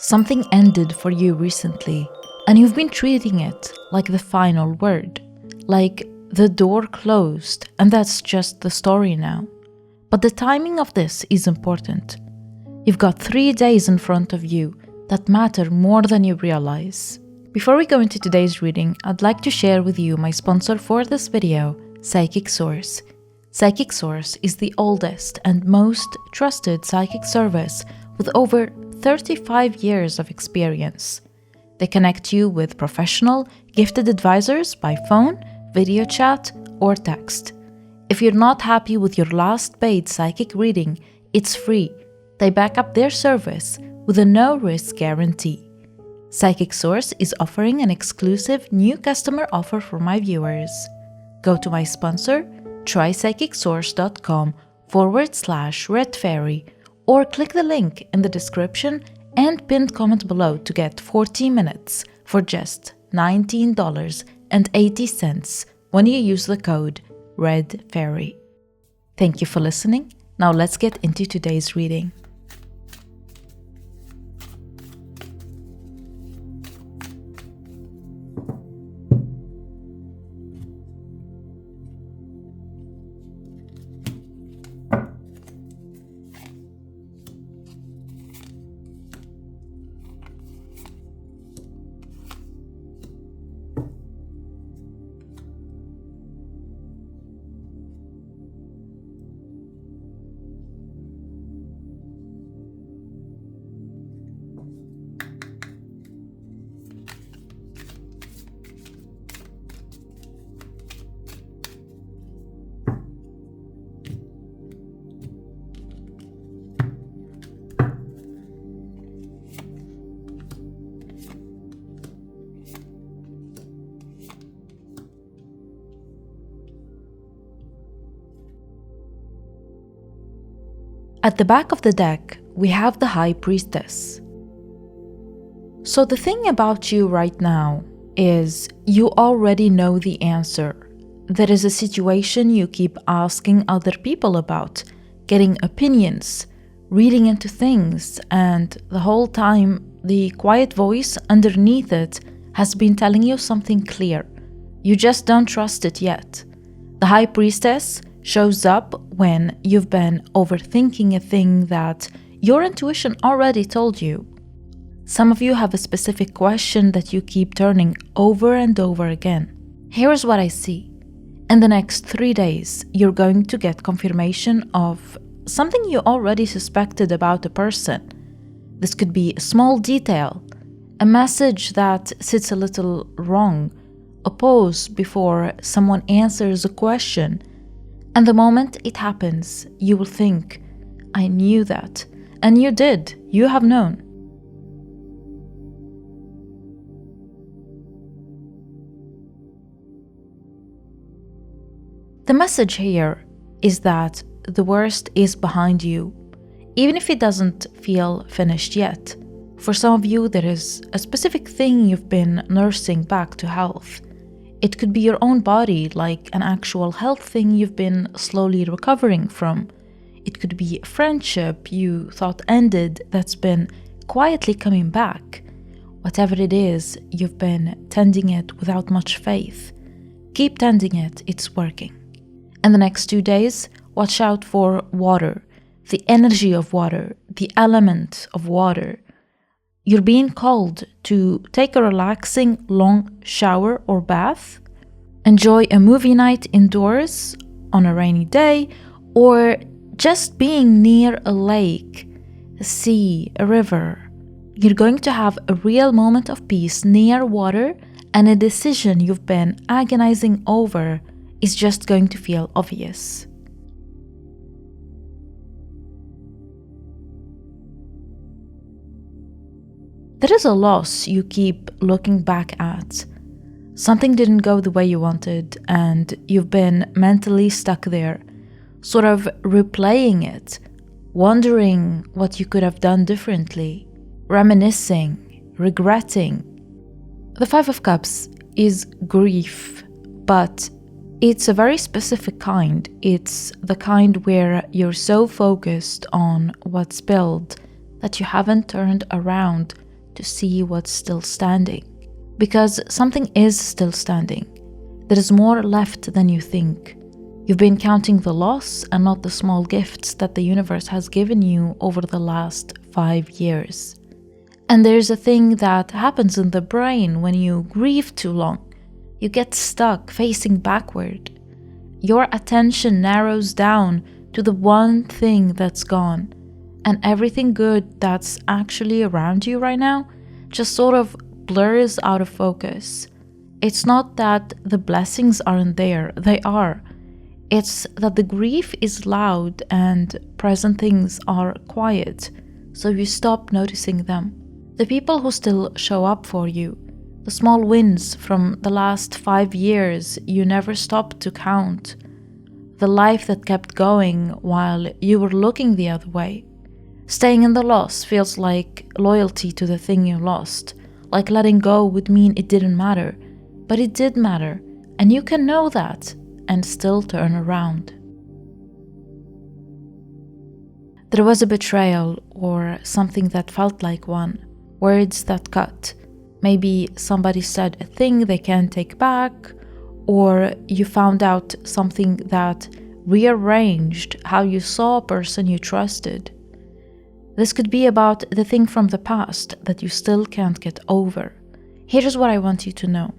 Something ended for you recently, and you've been treating it like the final word, like the door closed, and that's just the story now. But the timing of this is important. You've got 3 days in front of you that matter more than you realize. Before we go into today's reading, I'd like to share with you my sponsor for this video, Psychic Source. Psychic Source is the oldest and most trusted psychic service with over 35 years of experience. They connect you with professional, gifted advisors by phone, video chat, or text. If you're not happy with your last paid psychic reading, it's free. They back up their service with a no-risk guarantee. Psychic Source is offering an exclusive new customer offer for my viewers. Go to my sponsor, trypsychic.source.com/redfairy, or click the link in the description and pinned comment below to get 40 minutes for just $19.80 when you use the code REDFAIRY. Thank you for listening. Now let's get into today's reading. At the back of the deck, we have the High Priestess. So the thing about you right now is you already know the answer. There is a situation you keep asking other people about, getting opinions, reading into things, and the whole time the quiet voice underneath it has been telling you something clear. You just don't trust it yet. The High Priestess shows up when you've been overthinking a thing that your intuition already told you. Some of you have a specific question that you keep turning over and over again. Here's what I see. In the next 3 days, you're going to get confirmation of something you already suspected about a person. This could be a small detail, a message that sits a little wrong, a pause before someone answers a question. And the moment it happens, you will think, I knew that. And you did. You have known. The message here is that the worst is behind you, even if it doesn't feel finished yet. For some of you, there is a specific thing you've been nursing back to health. It could be your own body, like an actual health thing you've been slowly recovering from. It could be a friendship you thought ended that's been quietly coming back. Whatever it is, you've been tending it without much faith. Keep tending it, it's working. In the next 2 days, watch out for water, the energy of water, the element of water. You're being called to take a relaxing, long shower or bath, enjoy a movie night indoors on a rainy day, or just being near a lake, a sea, a river. You're going to have a real moment of peace near water, and a decision you've been agonizing over is just going to feel obvious. There is a loss you keep looking back at. Something didn't go the way you wanted, and you've been mentally stuck there, sort of replaying it, wondering what you could have done differently, reminiscing, regretting. The Five of Cups is grief, but it's a very specific kind. It's the kind where you're so focused on what's spilled that you haven't turned around to see what's still standing. Because something is still standing. There is more left than you think. You've been counting the loss and not the small gifts that the universe has given you over the last 5 years. And there's a thing that happens in the brain when you grieve too long. You get stuck facing backward. Your attention narrows down to the one thing that's gone, and everything good that's actually around you right now just sort of blurs out of focus. It's not that the blessings aren't there, they are. It's that the grief is loud and present things are quiet, so you stop noticing them. The people who still show up for you, the small wins from the last 5 years you never stopped to count, the life that kept going while you were looking the other way. Staying in the loss feels like loyalty to the thing you lost, like letting go would mean it didn't matter, but it did matter, and you can know that and still turn around. There was a betrayal or something that felt like one, words that cut. Maybe somebody said a thing they can't take back, or you found out something that rearranged how you saw a person you trusted. This could be about the thing from the past that you still can't get over. Here's what I want you to know.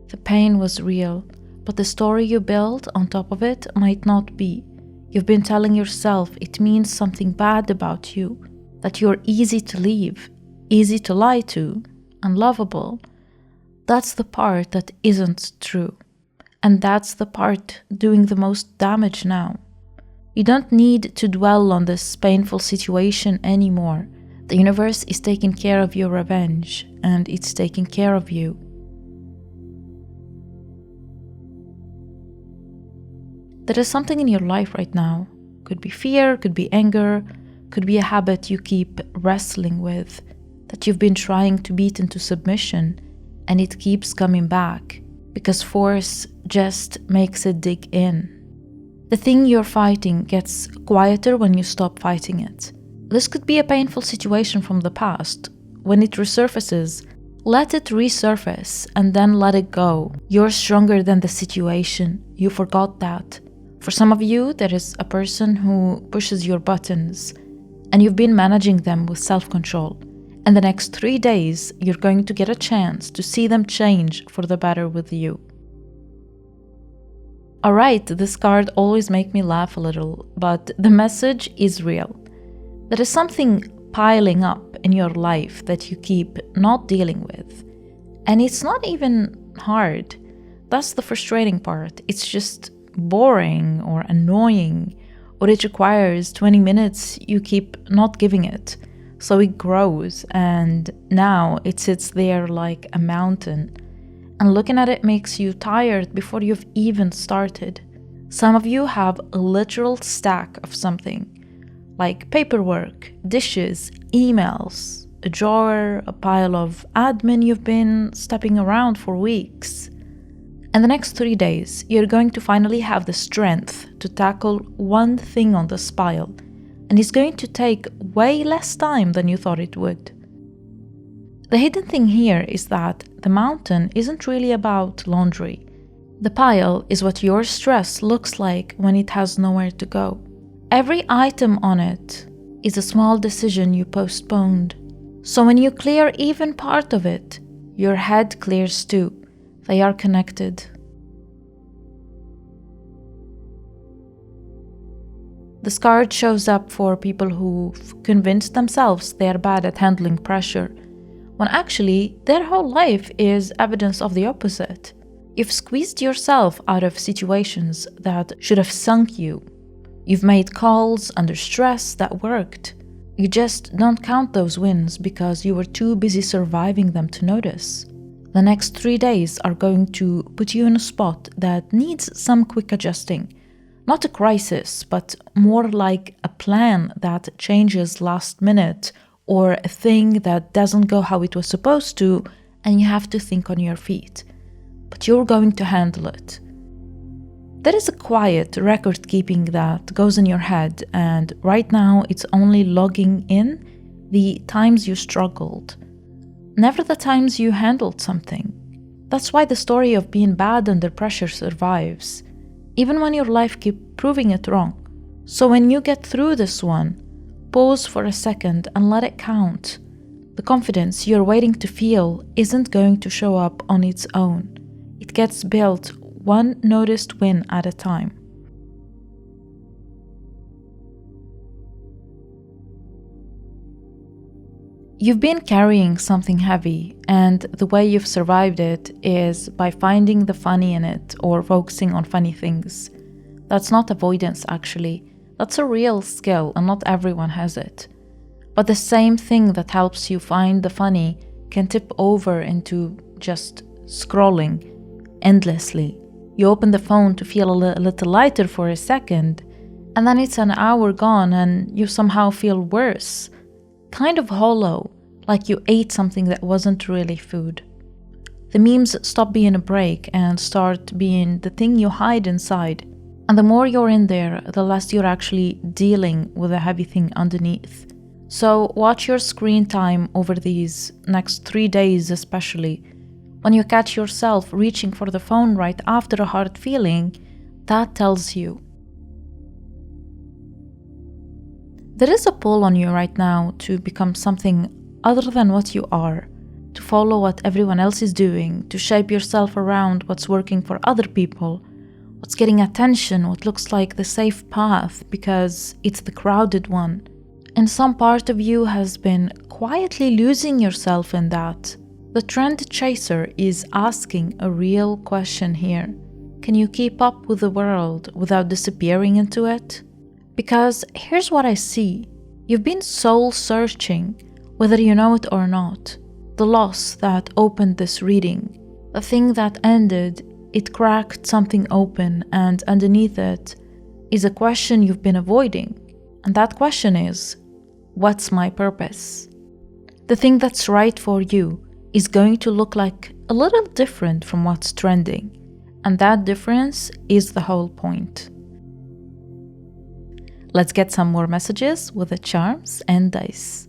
The pain was real, but the story you built on top of it might not be. You've been telling yourself it means something bad about you, that you're easy to leave, easy to lie to, unlovable. That's the part that isn't true. And that's the part doing the most damage now. You don't need to dwell on this painful situation anymore. The universe is taking care of your revenge, and it's taking care of you. There is something in your life right now. Could be fear, could be anger, could be a habit you keep wrestling with, that you've been trying to beat into submission, and it keeps coming back, because force just makes it dig in. The thing you're fighting gets quieter when you stop fighting it. This could be a painful situation from the past. When it resurfaces, let it resurface and then let it go. You're stronger than the situation. You forgot that. For some of you, there is a person who pushes your buttons, and you've been managing them with self-control. And the next 3 days, you're going to get a chance to see them change for the better with you. Alright, this card always makes me laugh a little, but the message is real. There is something piling up in your life that you keep not dealing with. And it's not even hard. That's the frustrating part. It's just boring or annoying, or it requires 20 minutes you keep not giving it. So it grows, and now it sits there like a mountain. And looking at it makes you tired before you've even started. Some of you have a literal stack of something, like paperwork, dishes, emails, a drawer, a pile of admin you've been stepping around for weeks. And the next 3 days, you're going to finally have the strength to tackle one thing on this pile, and it's going to take way less time than you thought it would. The hidden thing here is that the mountain isn't really about laundry. The pile is what your stress looks like when it has nowhere to go. Every item on it is a small decision you postponed. So when you clear even part of it, your head clears too. They are connected. This card shows up for people who've convinced themselves they're bad at handling pressure, when actually their whole life is evidence of the opposite. You've squeezed yourself out of situations that should have sunk you. You've made calls under stress that worked. You just don't count those wins because you were too busy surviving them to notice. The next 3 days are going to put you in a spot that needs some quick adjusting. Not a crisis, but more like a plan that changes last minute, or a thing that doesn't go how it was supposed to, and you have to think on your feet. But you're going to handle it. There is a quiet record keeping that goes in your head, and right now it's only logging in the times you struggled. never the times you handled something. That's why the story of being bad under pressure survives, even when your life keeps proving it wrong. So when you get through this one, pause for a second and let it count. The confidence you're waiting to feel isn't going to show up on its own. It gets built one noticed win at a time. You've been carrying something heavy, and the way you've survived it is by finding the funny in it or focusing on funny things. That's not avoidance, actually. That's a real skill, and not everyone has it. But the same thing that helps you find the funny can tip over into just scrolling endlessly. You open the phone to feel a little lighter for a second, and then it's an hour gone and you somehow feel worse. Kind of hollow, like you ate something that wasn't really food. The memes stop being a break and start being the thing you hide inside. And the more you're in there, the less you're actually dealing with a heavy thing underneath. So watch your screen time over these next 3 days especially. When you catch yourself reaching for the phone right after a hard feeling, that tells you. There is a pull on you right now to become something other than what you are, to follow what everyone else is doing, to shape yourself around what's working for other people, what's getting attention, what looks like the safe path because it's the crowded one. And some part of you has been quietly losing yourself in that. The trend chaser is asking a real question here. Can you keep up with the world without disappearing into it? Because here's what I see. You've been soul searching, whether you know it or not. The loss that opened this reading, the thing that ended, it cracked something open, and underneath it is a question you've been avoiding. And that question is, what's my purpose? The thing that's right for you is going to look like a little different from what's trending. And that difference is the whole point. Let's get some more messages with the charms and dice.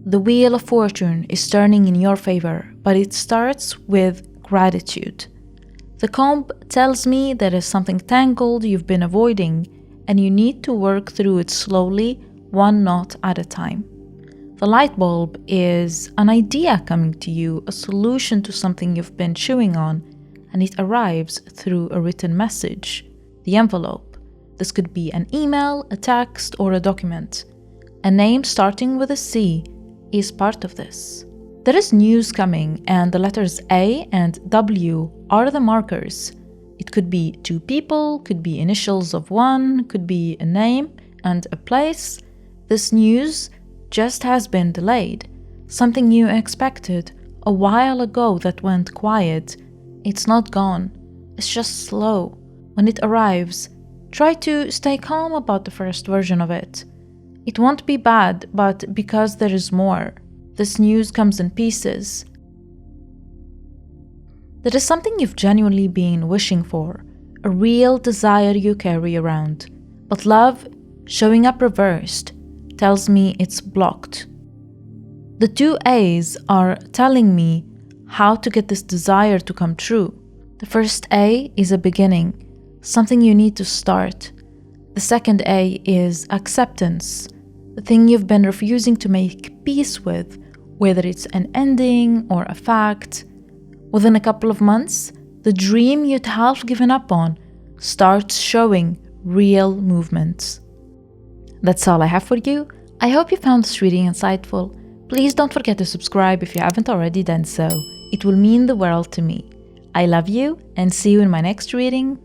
The wheel of fortune is turning in your favor, but it starts with gratitude. The comb tells me there is something tangled you've been avoiding, and you need to work through it slowly, one knot at a time. The light bulb is an idea coming to you, a solution to something you've been chewing on, and it arrives through a written message. The envelope. This could be an email, a text, or a document. A name starting with a C is part of this. There is news coming, and the letters A and W are the markers. It could be two people, could be initials of one, could be a name and a place. This news just has been delayed. Something you expected a while ago that went quiet. It's not gone. It's just slow. When it arrives, try to stay calm about the first version of it. It won't be bad, but because there is more. This news comes in pieces. There is something you've genuinely been wishing for, a real desire you carry around. But love, showing up reversed, tells me it's blocked. The two A's are telling me how to get this desire to come true. The first A is a beginning, something you need to start. The second A is acceptance, the thing you've been refusing to make peace with, whether it's an ending or a fact. Within a couple of months, the dream you'd half given up on starts showing real movements. That's all I have for you. I hope you found this reading insightful. Please don't forget to subscribe if you haven't already done so. It will mean the world to me. I love you and see you in my next reading.